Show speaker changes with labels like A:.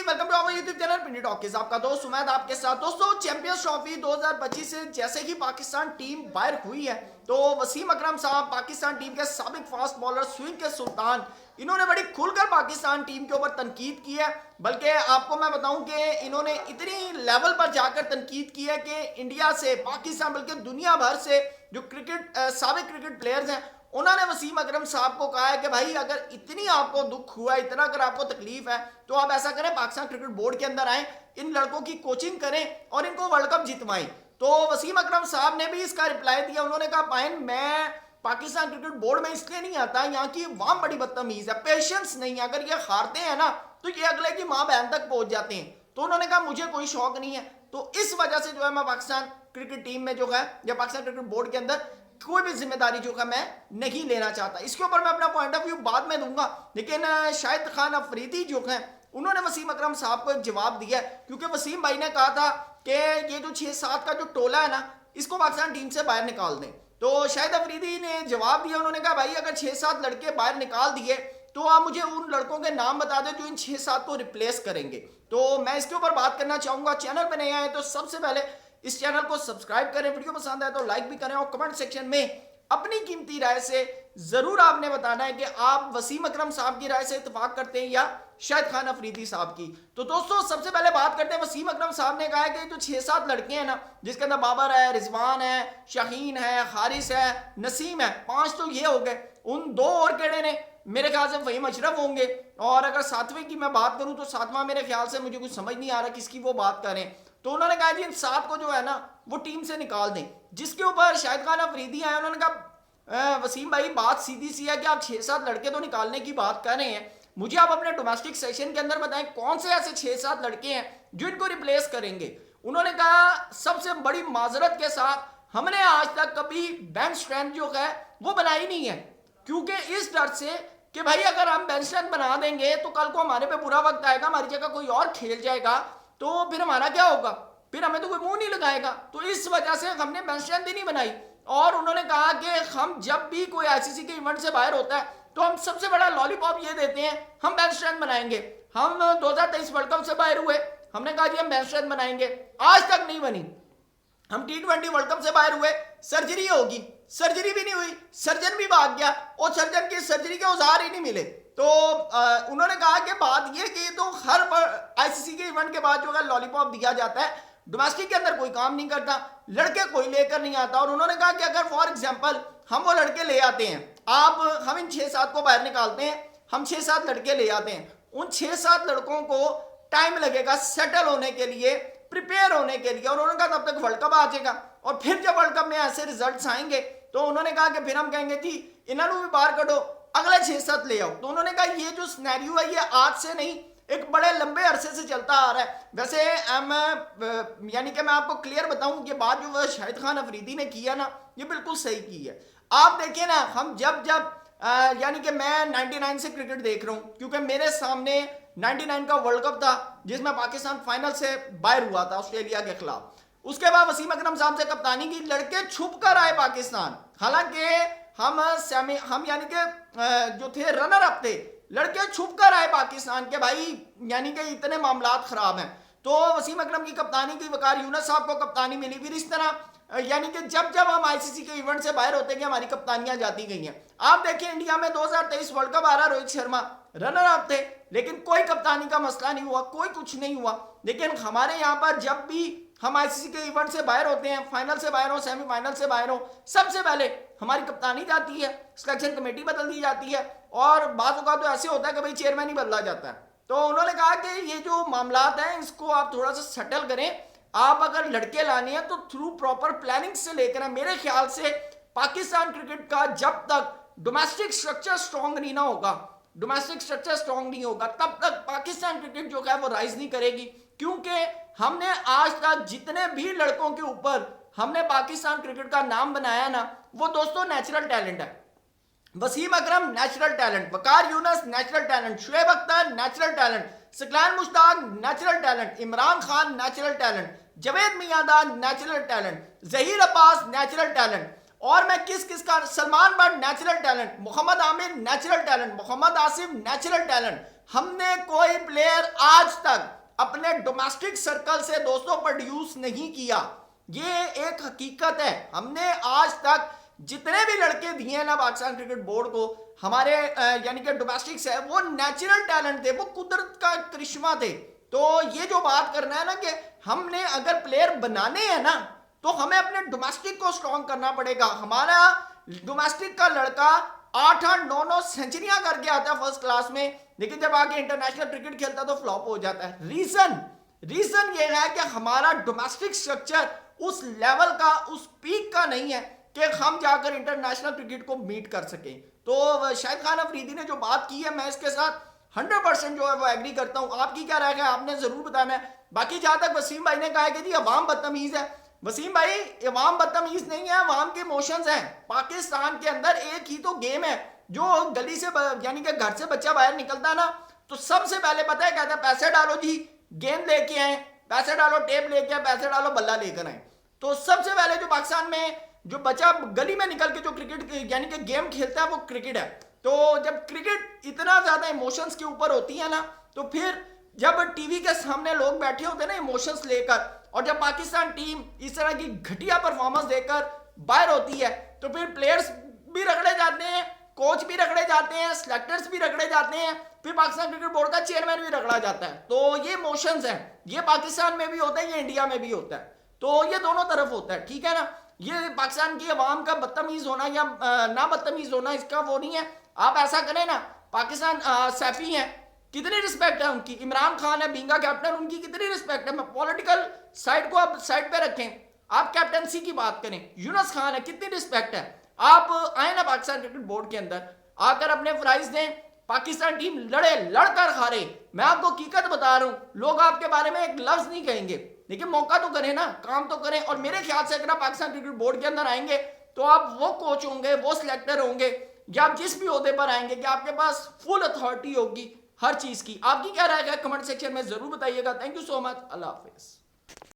A: Welcome to our YouTube channel Pindi talkies. आपका दोस्त उमैद आपके साथ। दोस्तों, चैंपियंस ट्रॉफी 2025 से जैसे ही पाकिस्तान टीम बाहर हुई है तो वसीम अकरम साहब, पाकिस्तान टीम के साबिक फास्ट बॉलर, स्विंग के सुल्तान, इन्होंने बड़ी खुलकर पाकिस्तान टीम के ऊपर तनकीद की है। बल्कि आपको मैं बताऊं कि इन्होंने इतनी लेवल पर जाकर तनकीद की है कि इंडिया से, पाकिस्तान, बल्कि दुनिया भर से जो साबिक क्रिकेट प्लेयर्स हैं, उन्होंने वसीम अकरम साहब को कहा है कि भाई अगर इतनी आपको दुख हुआ, इतना अगर आपको तकलीफ है तो आप ऐसा करें, पाकिस्तान क्रिकेट बोर्ड के अंदर आए, इन लड़कों की कोचिंग करें और इनको वर्ल्ड कप जितवाएं। तो वसीम अकरम साहब ने भी इसका रिप्लाई दिया। उन्होंने कहा पायन, मैं पाकिस्तान क्रिकेट बोर्ड में इसलिए नहीं आता, यहाँ की वाम बड़ी बदतमीज है, पेशेंस नहीं है, अगर ये हारते हैं ना तो ये अगले की माँ बहन तक पहुंच जाते हैं। तो उन्होंने कहा मुझे कोई शौक नहीं है, तो इस वजह से जो है मैं पाकिस्तान क्रिकेट टीम में जो है या पाकिस्तान क्रिकेट बोर्ड के अंदर कोई भी जिम्मेदारी जो है मैं नहीं लेना चाहता। इसके ऊपर मैं अपना पॉइंट ऑफ व्यू बाद में दूंगा, लेकिन शाहिद खान अफरीदी जो है उन्होंने वसीम अकरम साहब को एक जवाब दिया, क्योंकि वसीम भाई ने कहा था कि ये जो 6-7 का जो टोला है ना, इसको पाकिस्तान टीम से बाहर निकाल दें। तो शाहिद अफरीदी ने जवाब दिया, उन्होंने कहा भाई अगर 6-7 लड़के बाहर निकाल दिए तो आप मुझे उन लड़कों के नाम बता दें जो इन 6-7 को रिप्लेस करेंगे। तो मैं इसके ऊपर बात करना चाहूंगा। चैनल पर नए आए तो सबसे पहले इस चैनल को सब्सक्राइब करें, वीडियो पसंद आए तो लाइक भी करें और कमेंट सेक्शन में अपनी कीमती राय से जरूर आपने बताना है कि आप वसीम अकरम साहब की राय से इत्तेफाक करते हैं या शाहिद खान अफरीदी साहब की। तो दोस्तों, सबसे पहले बात करते हैं, वसीम अकरम साहब ने कहा है कि जो 6-7 लड़के हैं ना, जिसके अंदर बाबर है, रिजवान है, शाहीन है, हारिस है, नसीम है, 5 तो ये हो गए। उन 2 और केड़े ने, मेरे ख्याल से फहीम अशरफ होंगे, और अगर 7वें की मैं बात करूं तो 7वां मेरे ख्याल से मुझे कुछ समझ नहीं आ रहा किसकी वो बात करें। तो उन्होंने कहा जी इन 7 को जो है ना वो टीम से निकाल दें। जिसके ऊपर शाहिद खान अफरीदी आए, उन्होंने कहा वसीम भाई बात सीधी सी है कि आप 6-7 लड़के तो निकालने की बात कर रहे हैं, मुझे आप अपने डोमेस्टिक सेशन के अंदर बताएं कौन से ऐसे 6-7 लड़के हैं जो इनको रिप्लेस करेंगे। उन्होंने कहा सबसे बड़ी माजरत के साथ हमने आज तक कभी बेंच स्ट्रेंथ जो है वो बनाई नहीं है, क्योंकि इस डर से कि भाई अगर हम बेंच स्ट्रेंथ बना देंगे तो कल को हमारे पे बुरा वक्त आएगा, हमारी जगह कोई और खेल जाएगा, तो फिर हमारा क्या होगा, फिर हमें तो कोई मुंह नहीं लगाएगा। तो इस वजह से हमने बेंच स्ट्रेंथ ही नहीं बनाई। और उन्होंने कहा कि हम जब भी कोई आईसीसी के इवेंट से बाहर होता है तो हम सबसे बड़ा लॉलीपॉप ये देते हैं, हम बेंच स्ट्रेंथ बनाएंगे। हम 2023 वर्ल्ड कप से बाहर हुए, हमने कहा जी हम बेंच स्ट्रेंथ बनाएंगे, आज तक नहीं बनी। हम T20 वर्ल्ड कप से बाहर हुए, सर्जरी होगी, सर्जरी भी नहीं हुई, सर्जन भी भाग गया और सर्जन की सर्जरी के औजार ही नहीं मिले। तो उन्होंने कहा कि बात यह कि तो हर आईसीसी के इवेंट के बाद जो है लॉलीपॉप दिया जाता है, डोमेस्टिक के अंदर कोई काम नहीं करता, लड़के कोई लेकर नहीं आता। और उन्होंने कहा कि अगर फॉर एग्जांपल हम वो लड़के ले आते हैं, हम इन 6-7 को बाहर निकालते हैं, हम 6-7 लड़के ले आते हैं, उन 6-7 लड़कों को टाइम लगेगा सेटल होने के लिए, प्रिपेयर होने के लिए, और उन्होंने कहा तब तक वर्ल्ड कप आ जाएगा। और फिर जब वर्ल्ड कप में ऐसे रिजल्ट्स आएंगे तो उन्होंने कहा कि फिर हम कहेंगे जी इन्होंने भी बाहर करो, अगले 6-7 ले आओ। तो उन्होंने कहा ये जो सिनेरियो है ये आज से नहीं, एक बड़े लंबे अरसे से चलता आ रहा है। वैसे यानी कि मैं आपको क्लियर बताऊं, ये बात जो शाहिद खान अफरीदी ने किया ना, ये बिल्कुल सही की है। आप देखिए ना, हम जब यानी कि मैं 99 से क्रिकेट देख रहा हूं, क्योंकि मेरे सामने 99 का वर्ल्ड कप था जिसमें पाकिस्तान फाइनल से बाहर हुआ था ऑस्ट्रेलिया के खिलाफ। उसके बाद वसीम अकरम साहब से कप्तानी की, लड़के छुप कर आए पाकिस्तान, हालांकि हम यानी कि जो थे रनर अप थे, लड़के छुप कर आए पाकिस्तान के, भाई यानी कि इतने मामलात खराब हैं। तो वसीम अकरम की कप्तानी की, वकार यूनुस साहब को कप्तानी मिली। फिर इस तरह यानी कि जब जब हम आईसीसी के इवेंट से बाहर होते गए हमारी कप्तानियां जाती गई हैं। आप देखिए इंडिया में 2023 वर्ल्ड कप आ रहा, रोहित शर्मा रनर अप थे, लेकिन कोई कप्तानी का मसला नहीं हुआ, कोई कुछ नहीं हुआ। लेकिन हमारे यहाँ पर जब भी हम आईसीसी के इवेंट से बाहर होते हैं, फाइनल से बाहर हो, सेमीफाइनल से बाहर हो, सबसे पहले हमारी कप्तानी जाती है, सिलेक्शन कमेटी बदल दी जाती है, और बात का तो ऐसे होता है कि भाई चेयरमैन ही बदला जाता है। तो उन्होंने कहा कि ये जो मामलात हैं इसको आप थोड़ा सा सेटल करें। आप अगर लड़के लाने हैं तो थ्रू प्रॉपर प्लानिंग से लेकर, मेरे ख्याल से पाकिस्तान क्रिकेट का जब तक डोमेस्टिक स्ट्रक्चर स्ट्रांग नहीं ना होगा, डोमेस्टिक स्ट्रक्चर स्ट्रांग नहीं होगा, तब तक पाकिस्तान क्रिकेट जो है वो राइज नहीं करेगी। क्योंकि हमने आज तक जितने भी लड़कों के ऊपर हमने पाकिस्तान क्रिकेट का नाम बनाया ना, वो दोस्तों नेचुरल टैलेंट है। Wasim Akram natural talent, Waqar Younis natural talent, Shoaib Akhtar natural talent, Saqlain Mushtaq natural talent, Imran Khan natural talent, Javed Miandad natural talent, Zaheer Abbas natural talent, और मैं किस किस का, Salman Butt natural talent, Mohammad Amir natural talent, Mohammad Asif natural talent, हमने कोई प्लेयर आज तक अपने डोमेस्टिक सर्कल से दोस्तों प्रोड्यूस नहीं किया। ये एक हकीकत है। हमने आज तक जितने भी लड़के दिए ना पाकिस्तान क्रिकेट बोर्ड को, हमारे यानी कि डोमेस्टिक से, वो नेचुरल टैलेंट थे, वो कुदरत का करिश्मा थे। तो ये जो बात करना है ना कि हमने अगर प्लेयर बनाने हैं ना तो हमें अपने डोमेस्टिक को स्ट्रॉन्ग करना पड़ेगा। हमारा डोमेस्टिक का लड़का 8-8 9-9 सेंचुरियां करके आता है फर्स्ट क्लास में, लेकिन जब आके इंटरनेशनल क्रिकेट खेलता तो फ्लॉप हो जाता है। रीजन ये है कि हमारा डोमेस्टिक स्ट्रक्चर उस लेवल का, उस पीक का नहीं है कि हम जाकर इंटरनेशनल क्रिकेट को मीट कर सकें। तो शाहिद खान अफरीदी ने जो बात की है, मैं इसके साथ 100% जो है वो एग्री करता हूं। आपकी क्या राय है आपने जरूर बताना है। बाकी जहां तक वसीम भाई ने कहा है कि जी अवाम बदतमीज है, वसीम भाई अवाम बदतमीज नहीं है, अवाम के इमोशंस हैं। पाकिस्तान के अंदर एक ही तो गेम है, जो गली से यानी कि घर से बच्चा बाहर निकलता है ना तो सबसे पहले पता है कहता है पैसे डालो जी, गेंद लेके आए, पैसे डालो, टेप लेके आए, पैसे डालो, बल्ला लेकर आए। तो सबसे पहले जो पाकिस्तान में जो बच्चा गली में निकल के जो क्रिकेट यानी कि गेम खेलता है वो क्रिकेट है। तो जब क्रिकेट इतना ज्यादा इमोशंस के ऊपर होती है ना, तो फिर जब टीवी के सामने लोग बैठे होते हैं ना इमोशंस लेकर, और जब पाकिस्तान टीम इस तरह की घटिया परफॉर्मेंस देकर बाहर होती है तो फिर प्लेयर्स भी रगड़े जाते हैं, कोच भी रगड़े जाते हैं, सिलेक्टर्स भी रगड़े जाते हैं, फिर पाकिस्तान क्रिकेट बोर्ड का चेयरमैन भी रगड़ा जाता है। तो ये इमोशंस हैं, ये पाकिस्तान में भी होता है, ये इंडिया में भी होता है। तो ये दोनों तरफ होता है, ठीक है ना। ये पाकिस्तान की अवाम का बदतमीज होना या ना बदतमीज होना इसका वो नहीं है। आप ऐसा करें ना, पाकिस्तान सैफी हैं, कितनी रिस्पेक्ट है उनकी, इमरान खान है बींगा कैप्टन, उनकी कितनी रिस्पेक्ट है। पॉलिटिकल साइड को आप साइड पे रखें, आप कैप्टनसी की बात करें, यूनुस खान है, कितनी रिस्पेक्ट है। आप आए ना पाकिस्तान क्रिकेट बोर्ड के अंदर, आकर अपने प्राइज दें। पाकिस्तान टीम लड़कर हारे, मैं आपको हकीकत बता रहा हूं, लोग आपके बारे में एक लफ्ज नहीं कहेंगे, लेकिन मौका तो करें ना, काम तो करें। और मेरे ख्याल से अगर आप पाकिस्तान क्रिकेट बोर्ड के अंदर आएंगे तो आप वो कोच होंगे, वो सिलेक्टर होंगे, या आप जिस भी ओहदे पर आएंगे कि आपके पास फुल अथॉरिटी होगी हर चीज की। आपकी क्या राय है कमेंट सेक्शन में जरूर बताइएगा। Thank you so much, Allah Hafiz.